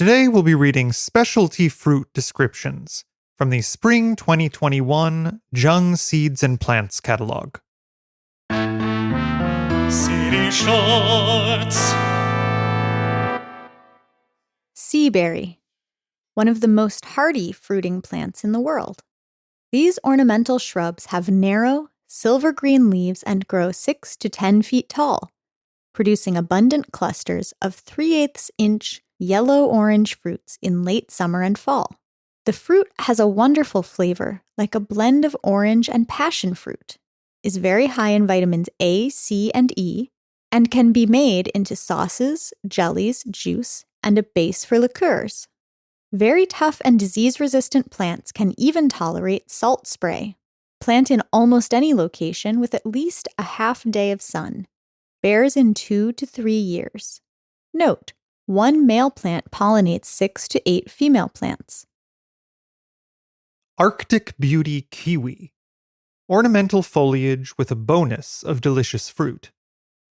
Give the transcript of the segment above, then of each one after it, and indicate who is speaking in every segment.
Speaker 1: Today we'll be reading specialty fruit descriptions from the Spring 2021 Jung Seeds and Plants catalog.
Speaker 2: Seedy Shorts.
Speaker 3: Seaberry, one of the most hardy fruiting plants in the world. These ornamental shrubs have narrow, silver-green leaves and grow 6 to 10 feet tall, producing abundant clusters of 3/8-inch yellow-orange fruits in late summer and fall. The fruit has a wonderful flavor, like a blend of orange and passion fruit, is very high in vitamins A, C, and E, and can be made into sauces, jellies, juice, and a base for liqueurs. Very tough and disease-resistant plants can even tolerate salt spray. Plant in almost any location with at least a half day of sun. Bears in 2 to 3 years. Note, one male plant pollinates 6 to 8 female plants.
Speaker 1: Arctic Beauty Kiwi. Ornamental foliage with a bonus of delicious fruit.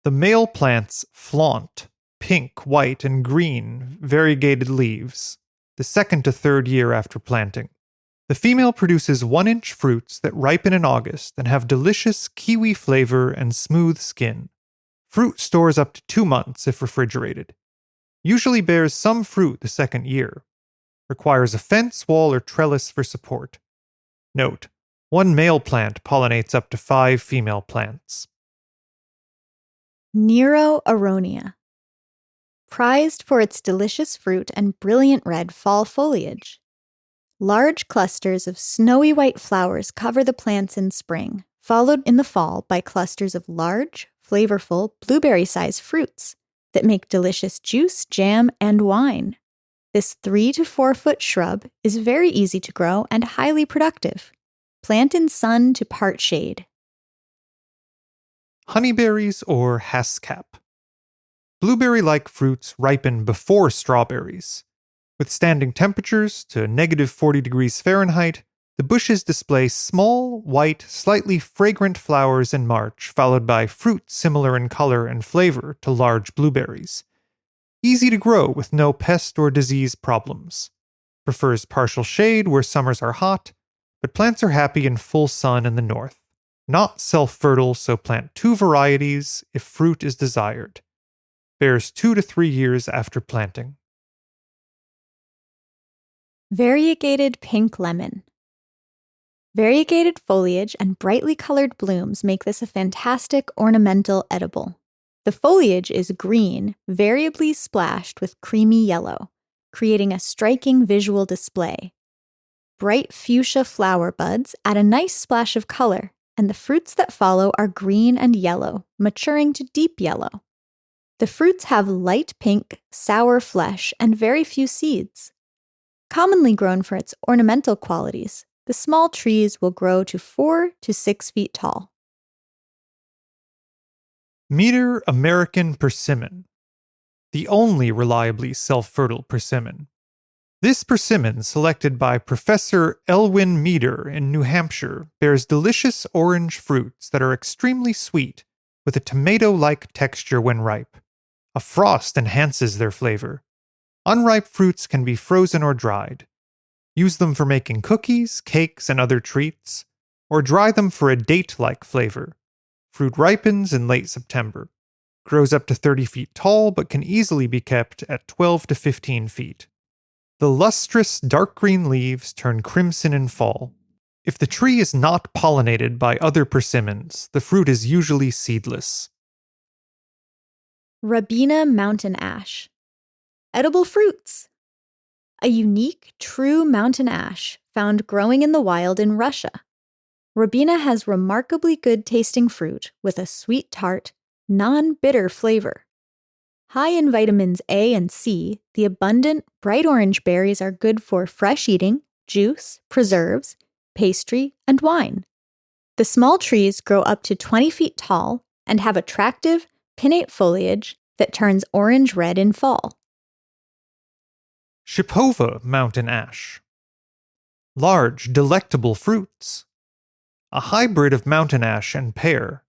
Speaker 1: The male plants flaunt pink, white, and green variegated leaves the 2nd to 3rd year after planting. The female produces 1-inch fruits that ripen in August and have delicious kiwi flavor and smooth skin. Fruit stores up to 2 months if refrigerated. Usually bears some fruit the 2nd year. Requires a fence, wall, or trellis for support. Note, one male plant pollinates up to 5 female plants.
Speaker 3: Nero aronia. Prized for its delicious fruit and brilliant red fall foliage. Large clusters of snowy white flowers cover the plants in spring, followed in the fall by clusters of large, flavorful, blueberry-sized fruits that make delicious juice, jam, and wine. This 3 to 4 foot shrub is very easy to grow and highly productive. Plant in sun to part shade.
Speaker 1: Honeyberries or haskap. Blueberry-like fruits ripen before strawberries. Withstanding temperatures to -40 degrees Fahrenheit, the bushes display small, white, slightly fragrant flowers in March, followed by fruit similar in color and flavor to large blueberries. Easy to grow with no pest or disease problems. Prefers partial shade where summers are hot, but plants are happy in full sun in the north. Not self-fertile, so plant 2 varieties if fruit is desired. Bears 2 to 3 years after planting.
Speaker 3: Variegated pink lemon. Variegated foliage and brightly colored blooms make this a fantastic ornamental edible. The foliage is green, variably splashed with creamy yellow, creating a striking visual display. Bright fuchsia flower buds add a nice splash of color, and the fruits that follow are green and yellow, maturing to deep yellow. The fruits have light pink, sour flesh, and very few seeds. Commonly grown for its ornamental qualities, the small trees will grow to 4 to 6 feet tall.
Speaker 1: Meter American persimmon. The only reliably self-fertile persimmon. This persimmon, selected by Professor Elwin Meter in New Hampshire, bears delicious orange fruits that are extremely sweet, with a tomato-like texture when ripe. A frost enhances their flavor. Unripe fruits can be frozen or dried. Use them for making cookies, cakes, and other treats, or dry them for a date-like flavor. Fruit ripens in late September. Grows up to 30 feet tall, but can easily be kept at 12 to 15 feet. The lustrous dark green leaves turn crimson in fall. If the tree is not pollinated by other persimmons, the fruit is usually seedless.
Speaker 3: Rabina mountain ash. Edible fruits. A unique, true mountain ash found growing in the wild in Russia. Rabina has remarkably good-tasting fruit with a sweet tart, non-bitter flavor. High in vitamins A and C, the abundant, bright orange berries are good for fresh eating, juice, preserves, pastry, and wine. The small trees grow up to 20 feet tall and have attractive, pinnate foliage that turns orange-red in fall.
Speaker 1: Shipova mountain ash. Large, delectable fruits. A hybrid of mountain ash and pear.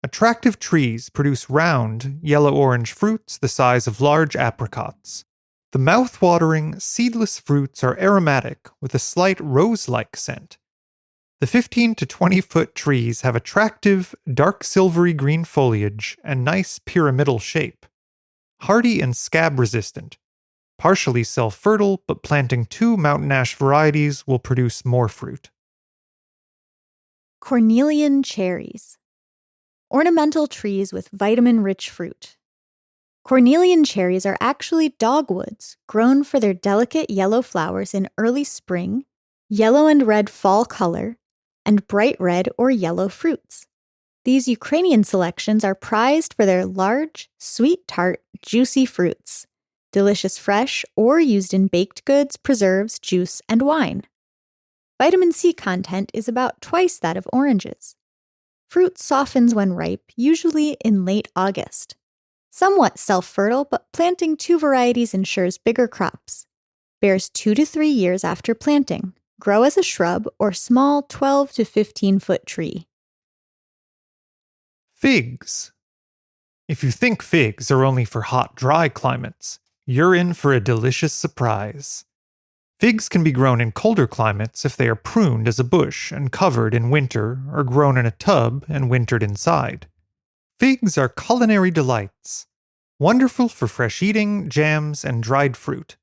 Speaker 1: Attractive trees produce round, yellow-orange fruits the size of large apricots. The mouth-watering, seedless fruits are aromatic with a slight rose-like scent. The 15 to 20-foot trees have attractive, dark silvery green foliage and nice pyramidal shape. Hardy and scab-resistant. Partially self-fertile, but planting 2 mountain ash varieties will produce more fruit.
Speaker 3: Cornelian cherries. Ornamental trees with vitamin-rich fruit. Cornelian cherries are actually dogwoods grown for their delicate yellow flowers in early spring, yellow and red fall color, and bright red or yellow fruits. These Ukrainian selections are prized for their large, sweet, tart, juicy fruits, delicious fresh or used in baked goods, preserves, juice, and wine. Vitamin C content is about twice that of oranges. Fruit softens when ripe, usually in late August. Somewhat self-fertile, but planting 2 varieties ensures bigger crops. Bears 2 to 3 years after planting. Grow as a shrub or small 12 to 15-foot tree.
Speaker 1: Figs. If you think figs are only for hot, dry climates, you're in for a delicious surprise. Figs can be grown in colder climates if they are pruned as a bush and covered in winter, or grown in a tub and wintered inside. Figs are culinary delights, wonderful for fresh eating, jams, and dried fruit.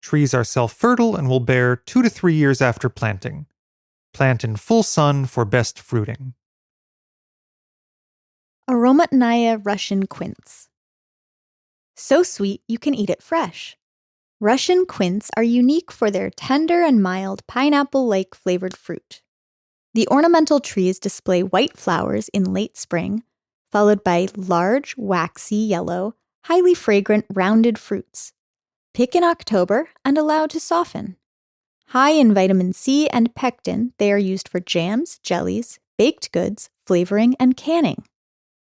Speaker 1: Trees are self-fertile and will bear 2 to 3 years after planting. Plant in full sun for best fruiting.
Speaker 3: Aromatnaya Russian quince. So sweet you can eat it fresh. Russian quince are unique for their tender and mild pineapple-like flavored fruit. The ornamental trees display white flowers in late spring, followed by large, waxy yellow, highly fragrant rounded fruits. Pick in October and allow to soften. High in vitamin C and pectin, they are used for jams, jellies, baked goods, flavoring, and canning.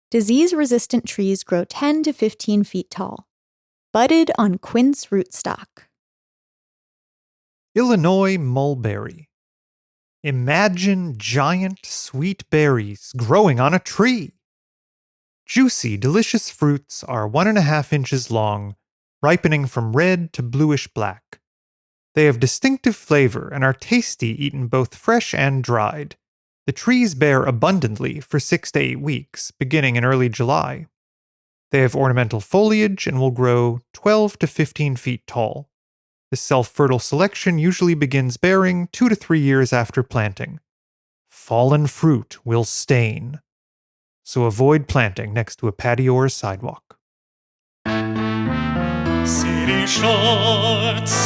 Speaker 3: Disease-resistant trees grow 10 to 15 feet tall. Budded on quince rootstock.
Speaker 1: Illinois mulberry. Imagine giant, sweet berries growing on a tree. Juicy, delicious fruits are 1.5 inches long, ripening from red to bluish black. They have distinctive flavor and are tasty eaten both fresh and dried. The trees bear abundantly for 6 to 8 weeks, beginning in early July. They have ornamental foliage and will grow 12 to 15 feet tall. The self-fertile selection usually begins bearing 2 to 3 years after planting. Fallen fruit will stain, so avoid planting next to a patio or sidewalk.
Speaker 2: Seedy Shots.